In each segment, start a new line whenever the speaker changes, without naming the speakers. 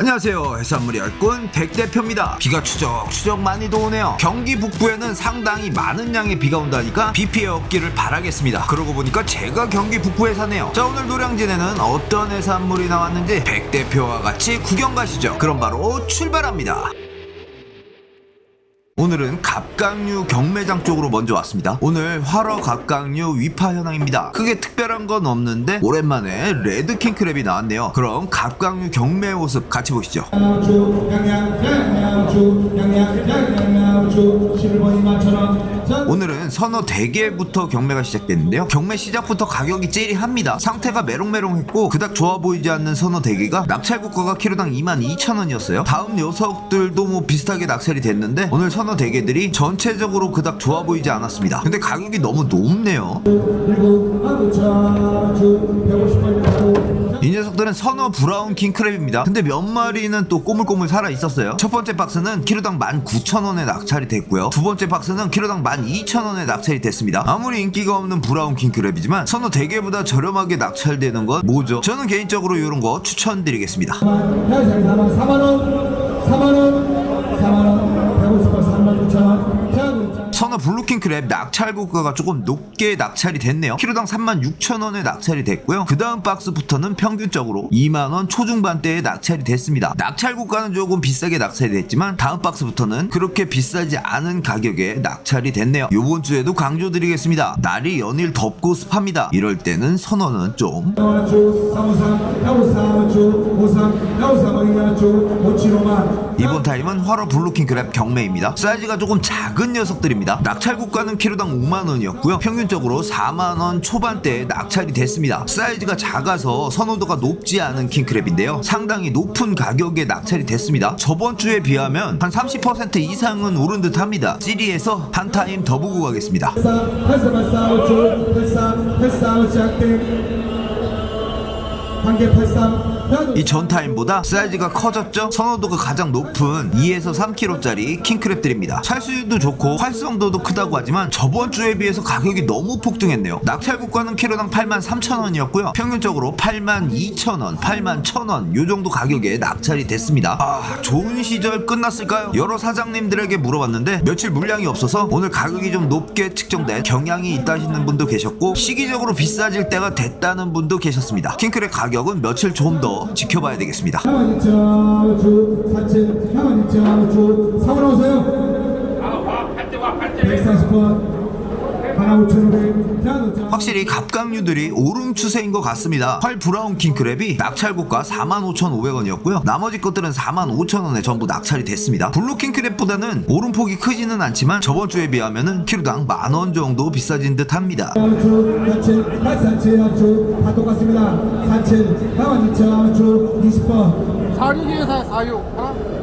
안녕하세요. 해산물이 열꾼 백대표입니다. 비가 추적추적 많이도 오네요. 경기 북부에는 상당히 많은 양의 비가 온다니까 비 피해 없기를 바라겠습니다. 그러고 보니까 제가 경기 북부에 사네요. 자, 오늘 노량진에는 어떤 해산물이 나왔는지 백대표와 같이 구경 가시죠. 그럼 바로 출발합니다. 오늘은 갑각류 경매장 쪽으로 먼저 왔습니다. 오늘 활어 갑각류 위파 현황입니다. 크게 특별한 건 없는데 오랜만에 레드 킹크랩이 나왔네요. 그럼 갑각류 경매 모습 같이 보시죠. 오늘은 서너 대게부터 경매가 시작됐는데요. 경매 시작부터 가격이 찌리합니다. 상태가 메롱메롱했고 그닥 좋아 보이지 않는 서너 대게가 낙찰국가가 키로당 22,000원이었어요. 다음 녀석들도 뭐 비슷하게 낙찰이 됐는데 오늘 서너 대게들이 전체적으로 그닥 좋아 보이지 않았습니다. 근데 가격이 너무 높네요. 이 녀석들은 서너 브라운 킹크랩입니다. 근데 몇 마리는 또 꼬물꼬물 살아 있었어요. 첫 번째 박스는 키로당 19,000원에 낙찰이 됐고요. 두 번째 박스는 키로당 12,000원에 낙찰이 됐습니다. 아무리 인기가 없는 브라운 킹크랩이지만 서너 대게보다 저렴하게 낙찰되는 건 뭐죠? 저는 개인적으로 이런 거 추천드리겠습니다. 4만원 서너 블루킹크랩 낙찰국가가 조금 높게 낙찰이 됐네요. 키로당 36,000원에 낙찰이 됐고요. 그 다음 박스부터는 평균적으로 2만원 초중반대에 낙찰이 됐습니다. 낙찰국가는 조금 비싸게 낙찰이 됐지만 다음 박스부터는 그렇게 비싸지 않은 가격에 낙찰이 됐네요. 요번 주에도 강조드리겠습니다. 날이 연일 덥고 습합니다. 이럴 때는 선어는 좀 이번 타임은 활어 블루킹크랩 경매입니다. 사이즈가 조금 작은 녀석들입니다. 낙찰국가는 키로당 5만원이었고요. 평균적으로 4만원 초반대에 낙찰이 됐습니다. 사이즈가 작아서 선호도가 높지 않은 킹크랩인데요. 상당히 높은 가격에 낙찰이 됐습니다. 저번 주에 비하면 한 30% 이상은 오른 듯 합니다. 시리에서 한 타임 더 보고 가겠습니다. 이 전타임보다 사이즈가 커졌죠? 선호도가 가장 높은 2에서 3kg짜리 킹크랩들입니다. 찰수율도 좋고 활성도도 크다고 하지만 저번 주에 비해서 가격이 너무 폭등했네요. 낙찰국가는 키로당 83,000원이었고요. 평균적으로 82,000원, 81,000원 요정도 가격에 낙찰이 됐습니다. 좋은 시절 끝났을까요? 여러 사장님들에게 물어봤는데 며칠 물량이 없어서 오늘 가격이 좀 높게 측정된 경향이 있다시는 분도 계셨고 시기적으로 비싸질 때가 됐다는 분도 계셨습니다. 킹크랩 가격은 며칠 좀 더 지켜봐야 되겠습니다. 확실히 갑각류들이 오름 추세인 것 같습니다. 활 브라운 킹크랩이 낙찰고가 45,500원이었고요. 나머지 것들은 45,000원에 전부 낙찰이 됐습니다. 블루 킹크랩보다는 오름폭이 크지는 않지만 저번 주에 비하면은 키로당 만원 정도 비싸진 듯 합니다.
다 똑같습니다. 47, 42,000원, 20번.
46에서 46.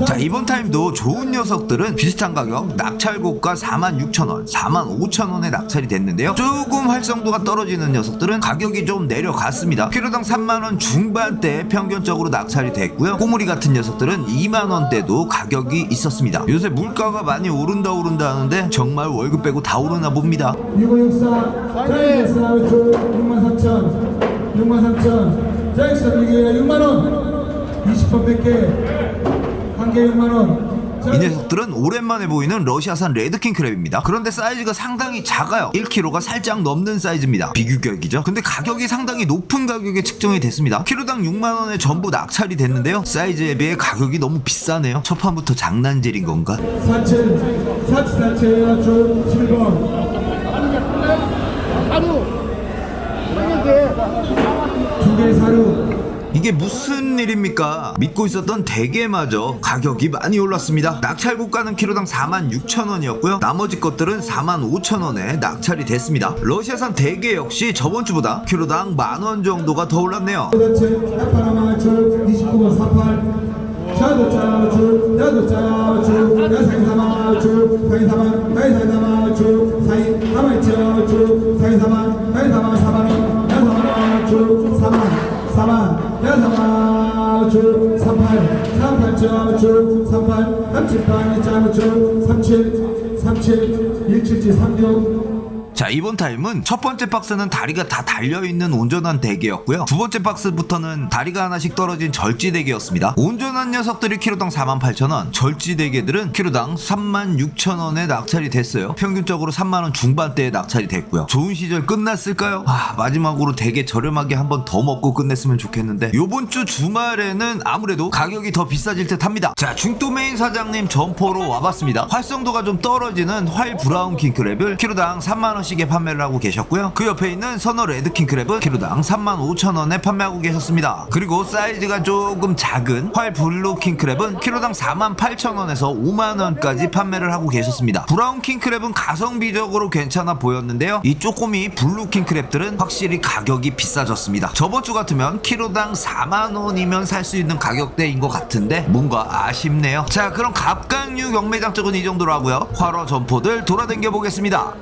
자, 이번 타임도 좋은 녀석들은 비슷한 가격 낙찰고가 46,000원, 45,000원에 낙찰이 됐는데요. 조금 활성도가 떨어지는 녀석들은 가격이 좀 내려갔습니다. 키로당 3만원 중반대에 평균적으로 낙찰이 됐고요. 꼬물이 같은 녀석들은 2만원대도 가격이 있었습니다. 요새 물가가 많이 오른다 하는데 정말 월급 빼고 다 오르나 봅니다.
6564, 자이엑스 63,000, 63,000, 자이엑스 6만원, 20번 100개. 이
녀석들은 오랜만에 보이는 러시아산 레드킹크랩입니다. 그런데 사이즈가 상당히 작아요. 1kg가 살짝 넘는 사이즈입니다. 비규격이죠. 근데 가격이 상당히 높은 가격에 측정이 됐습니다. 키로당 6만원에 전부 낙찰이 됐는데요. 사이즈에 비해 가격이 너무 비싸네요. 첫 판부터 장난질인 건가?
47, 47, 11번.
사료.
두 개 사료.
이게 무슨 일입니까? 믿고 있었던 대게마저 가격이 많이 올랐습니다. 낙찰고가는 키로당 46,000원이었고요. 나머지 것들은 45,000원에 낙찰이 됐습니다. 러시아산 대게 역시 저번주보다 키로당 만원 정도가 더 올랐네요.
29번 48. 자도 짜주, 나도 짜주, 야상사마 주, 사이사마, 나이사마 주, 사이 사마 짜주, 사이사마, 나이사마 사마는 야사마 주, 사만, 야사마 주, 38, 38짜주, 38, 38 짜주, 37, 37, 177, 36.
자, 이번 타임은 첫 번째 박스는 다리가 다 달려있는 온전한 대게였고요. 두 번째 박스부터는 다리가 하나씩 떨어진 절지 대게였습니다. 온전한 녀석들이 키로당 48,000원, 절지 대게들은 키로당 36,000원에 낙찰이 됐어요. 평균적으로 3만원 중반대에 낙찰이 됐고요. 좋은 시절 끝났을까요? 마지막으로 대게 저렴하게 한 번 더 먹고 끝냈으면 좋겠는데 요번 주 주말에는 아무래도 가격이 더 비싸질 듯 합니다. 자, 중도메인 사장님 점포로 와봤습니다. 활성도가 좀 떨어지는 활 브라운 킹크랩을 키로당 3만원씩에 판매를 하고 계셨고요. 그 옆에 있는 선어 레드 킹크랩은 키로당 35,000원에 판매하고 계셨습니다. 그리고 사이즈가 조금 작은 활 블루 킹크랩은 키로당 48,000원에서 5만원까지 판매를 하고 계셨습니다. 브라운 킹크랩은 가성비적으로 괜찮아 보였는데요. 이 쪼꼬미 블루 킹크랩들은 확실히 가격이 비싸졌습니다. 저번 주 같으면 키로당 4만원이면 살 수 있는 가격대인 것 같은데 뭔가 아쉽네요. 자, 그럼 갑각류 경매장 쪽은 이 정도로 하고요. 활어 점포들 돌아다녀 보겠습니다.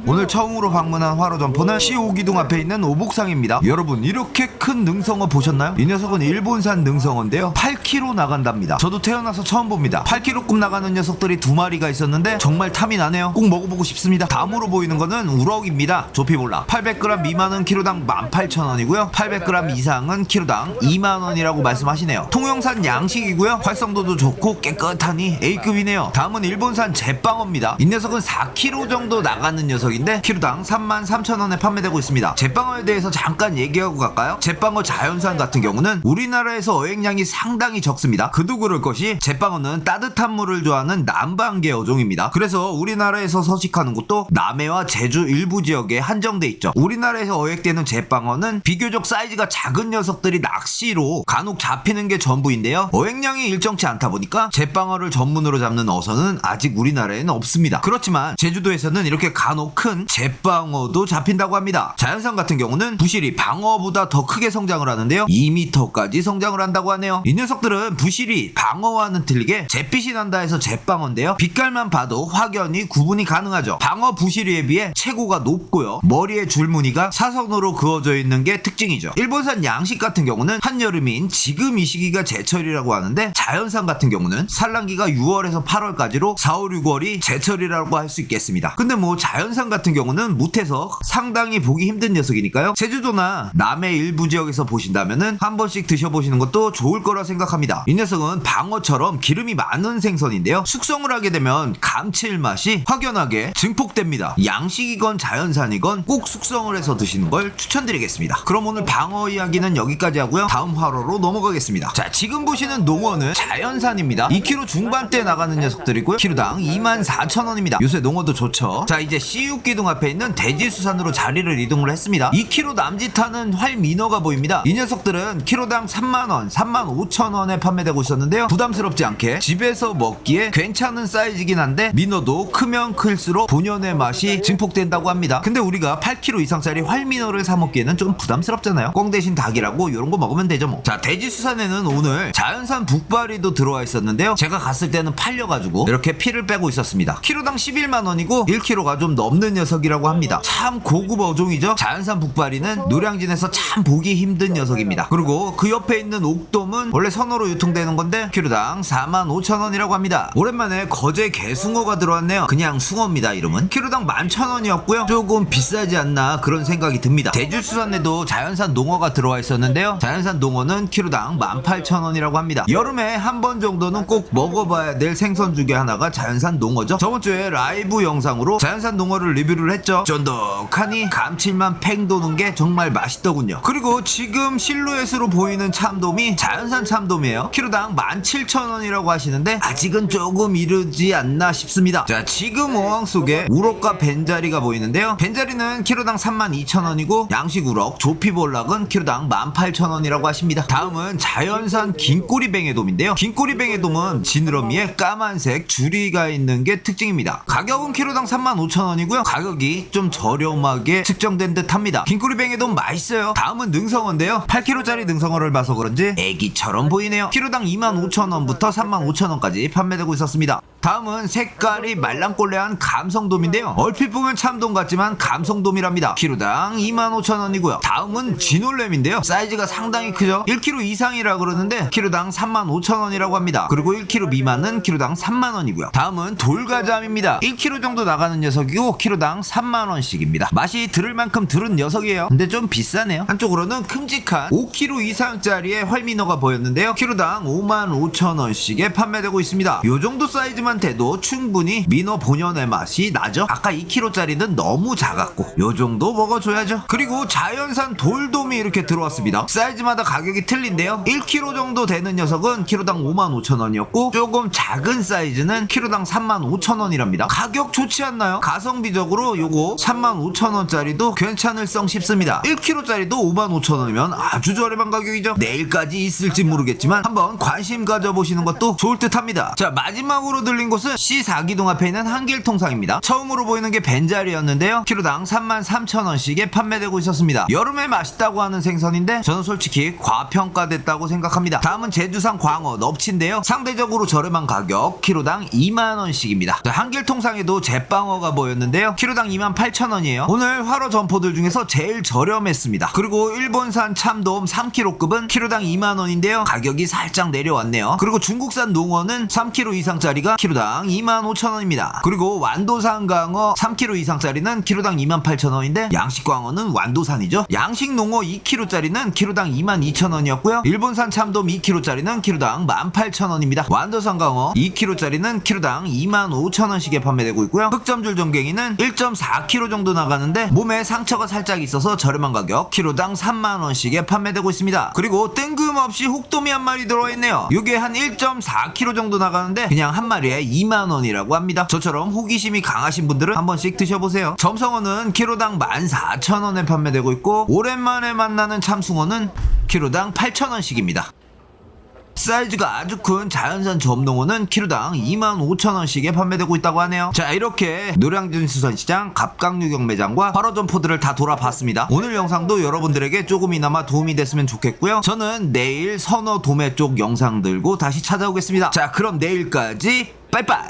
오늘 처음으로 방문한 활어 점포는 C5기둥 앞에 있는 오복상입니다. 여러분, 이렇게 큰 능성어 보셨나요? 이 녀석은 일본산 능성어인데요, 8kg 나간답니다. 저도 태어나서 처음 봅니다. 8kg급 나가는 녀석들이 2마리가 있었는데 정말 탐이 나네요. 꼭 먹어보고 싶습니다. 다음으로 보이는 거는 우럭입니다. 조피볼락 800g 미만은 키로당 18,000원이고요 800g 이상은 키로당 2만원이라고 말씀하시네요. 통영산 양식이고요, 활성도도 좋고 깨끗하니 A급이네요. 다음은 일본산 제빵어입니다. 이 녀석은 4kg 정도 나가는 녀석인데 키로당 33,000원에 판매되고 있습니다. 제빵어에 대해서 잠깐 얘기하고 갈까요? 제빵어 자연산 같은 경우는 우리나라에서 어획량이 상당히 적습니다. 그도 그럴 것이 제빵어는 따뜻한 물을 좋아하는 남방계 어종입니다. 그래서 우리나라에서 서식하는 곳도 남해와 제주 일부 지역에 한정돼 있죠. 우리나라에서 어획되는 제빵어는 비교적 사이즈가 작은 녀석들이 낚시로 간혹 잡히는 게 전부인데요, 어획량이 일정치 않다 보니까 제빵어를 전문으로 잡는 어선은 아직 우리나라에는 없습니다. 그렇지만 제주도에서는 이렇게 간혹 큰 제빵어도 잡힌다고 합니다. 자연산 같은 경우는 부실이 방어보다 더 크게 성장을 하는데요, 2m까지 성장을 한다고 하네요. 이 녀석들은 부실이 방어와는 틀리게 잿빛이 난다 해서 제빵어인데요, 빛깔만 봐도 확연히 구분이 가능하죠. 방어 부실이에 비해 체구가 높고요, 머리에 줄무늬가 사선으로 그어져 있는 게 특징이죠. 일본산 양식 같은 경우는 한여름인 지금 이 시기가 제철이라고 하는데, 자연산 같은 경우는 산란기가 6월에서 8월까지로 4, 5, 6월이 제철이라고 할 수 있겠습니다. 근데 뭐 자연산 같은 경우는 무태서 상당히 보기 힘든 녀석이니까요, 제주도나 남해 일부 지역에서 보신다면은 한 번씩 드셔보시는 것도 좋을 거라 생각합니다. 이 녀석은 방어처럼 기름이 많은 생선인데요, 숙성을 하게 되면 감칠맛이 확연하게 증폭됩니다. 양식이건 자연산이건 꼭 숙성을 해서 드시는 걸 추천드리겠습니다. 그럼 오늘 방어 이야기는 여기까지 하고요, 다음 활어로 넘어가겠습니다. 자, 지금 보시는 농어는 자연산입니다. 2kg 중반대 나가는 녀석들이고요, 키로당 24,000원입니다. 요새 농어도 좋죠. 자, 이제 C6기둥 앞에 있는 대지수산으로 자리를 이동을 했습니다. 2kg 남짓하는 활민어가 보입니다. 이 녀석들은 키로당 3만원, 35,000원에 판매되고 있었는데요, 부담스럽지 않게 집에서 먹기에 괜찮은 사이즈긴 한데 민어도 크면 클수록 본연의 맛이 증폭된다고 합니다. 근데 우리가 8kg 이상짜리 활민어를 사 먹기에는 좀 부담스럽잖아요. 꽝 대신 닭이라고 이런 거 먹으면 되죠 뭐. 자, 대지수산에는 오늘 자연산 북발이도 들어와 있었는데요, 제가 갔을 때는 팔려가지고 이렇게 피를 빼고 있었습니다. 키로당 11만원이고 1kg가 좀 넘는 녀석이라고 합니다. 참 고급 어종이죠. 자연산 북발이는 노량진에서 참 보기 힘든 녀석입니다. 그리고 그 옆에 있는 옥돔은 원래 선어로 유통되는 건데 키로당 45,000원이라고 합니다. 오랜만에 거제 개숭어가 들어왔네요. 그냥 숭어입니다. 이름은 키로당 11,000원이었고요 조금 비싸지 않나 그런 생각이 듭니다. 대주수산에도 자연산 농어가 들어와 있었는데요, 자연산 농어는 키로당 18,000원이라고 합니다. 여름에 한 번 정도는 꼭 먹어봐야 될 생선 중에 하나가 자연산 농어죠. 저번주에 라이브 영상으로 자연산 농어를 리뷰를 했죠. 쫀득하니 감칠맛 팽 도는 게 정말 맛있더군요. 그리고 지금 실루엣으로 보이는 참돔이 자연산 참돔이에요. 키로당 17,000원이라고 하시는데 아직은 조금 이르지 않나 싶습니다. 자, 지금 어항 속에 우럭과 벤자리가 보이는데요, 벤자리는 키로당 32,000원이고 양식 우럭 조피볼락은 키로당 18,000원이라고 하십니다. 다음은 자연산 긴꼬리뱅에돔인데요, 긴꼬리뱅에돔은 지느러미에 까만색 줄이가 있는 게 특징입니다. 가격은 키로당 35,000원이고요 가격이 좀 저렴하게 측정된 듯 합니다. 긴꼬리뱅에돔 맛있어요. 다음은 능성어인데요, 8kg짜리 능성어를 봐서 그런지 애기처럼 보이네요. 키로당 25,000원부터 35,000원까지 판매되고 있었습니다. 다음은 색깔이 말랑꼴레한 감성돔인데요, 얼핏 보면 참돔 같지만 감성돔이랍니다. 키로당 25,000원이고요 다음은 진올렘인데요, 사이즈가 상당히 크죠. 1kg 이상이라 그러는데 키로당 35,000원이라고 합니다. 그리고 1kg 미만은 키로당 3만원이고요 다음은 돌가잠입니다. 1kg 정도 나가는 녀석이고 키로 키로당 3만원씩입니다. 맛이 들을 만큼 들은 녀석이에요. 근데 좀 비싸네요. 한쪽으로는 큼직한 5kg 이상짜리의 활민어가 보였는데요. 키로당 55,000원씩에 판매되고 있습니다. 요정도 사이즈만 돼도 충분히 민어 본연의 맛이 나죠. 아까 2kg짜리는 너무 작았고 요정도 먹어줘야죠. 그리고 자연산 돌돔이 이렇게 들어왔습니다. 사이즈마다 가격이 틀린데요. 1kg 정도 되는 녀석은 키로당 55,000원이었고 조금 작은 사이즈는 키로당 35,000원이랍니다. 가격 좋지 않나요? 가성비적으로 요거 35,000원짜리도 괜찮을성 싶습니다. 1kg짜리도 55,000원이면 아주 저렴한 가격이죠. 내일까지 있을지 모르겠지만 한번 관심 가져보시는 것도 좋을 듯 합니다. 자, 마지막으로 들린 곳은 C4기둥 앞에 있는 한길통상입니다. 처음으로 보이는 게 벤자리였는데요. 키로당 33,000원씩에 판매되고 있었습니다. 여름에 맛있다고 하는 생선인데 저는 솔직히 과평가됐다고 생각합니다. 다음은 제주산 광어 넙치인데요. 상대적으로 저렴한 가격 키로당 2만원씩입니다. 한길통상에도 제빵어가 보였는데요. 키로당 28,000원이에요. 오늘 활어 점포들 중에서 제일 저렴했습니다. 그리고 일본산 참돔 3kg급은 키로당 2만원인데요. 가격이 살짝 내려왔네요. 그리고 중국산 농어는 3kg 이상짜리가 키로당 25,000원입니다. 그리고 완도산 강어 3kg 이상짜리는 키로당 28,000원인데 양식 광어는 완도산이죠. 양식 농어 2kg짜리는 키로당 22,000원이었고요. 일본산 참돔 2kg짜리는 키로당 18,000원입니다. 완도산 강어 2kg짜리는 키로당 25,000원씩에 판매되고 있고요. 흑점줄 전갱이는 1.4kg 정도 나가는데 몸에 상처가 살짝 있어서 저렴한 가격 키로당 3만원씩에 판매되고 있습니다. 그리고 뜬금없이 혹돔이 한 마리 들어있네요. 이게 한 1.4kg 정도 나가는데 그냥 한 마리에 2만원이라고 합니다. 저처럼 호기심이 강하신 분들은 한 번씩 드셔보세요. 점성어는 키로당 14,000원에 판매되고 있고 오랜만에 만나는 참숭어는 키로당 8,000원씩입니다. 사이즈가 아주 큰 자연산 점농어는 키로당 25,000원씩에 판매되고 있다고 하네요. 자, 이렇게 노량진 수산시장 갑각류경 매장과 활어점포들을 다 돌아봤습니다. 오늘 영상도 여러분들에게 조금이나마 도움이 됐으면 좋겠고요. 저는 내일 선어 도매 쪽 영상 들고 다시 찾아오겠습니다. 자, 그럼 내일까지 빠이빠이.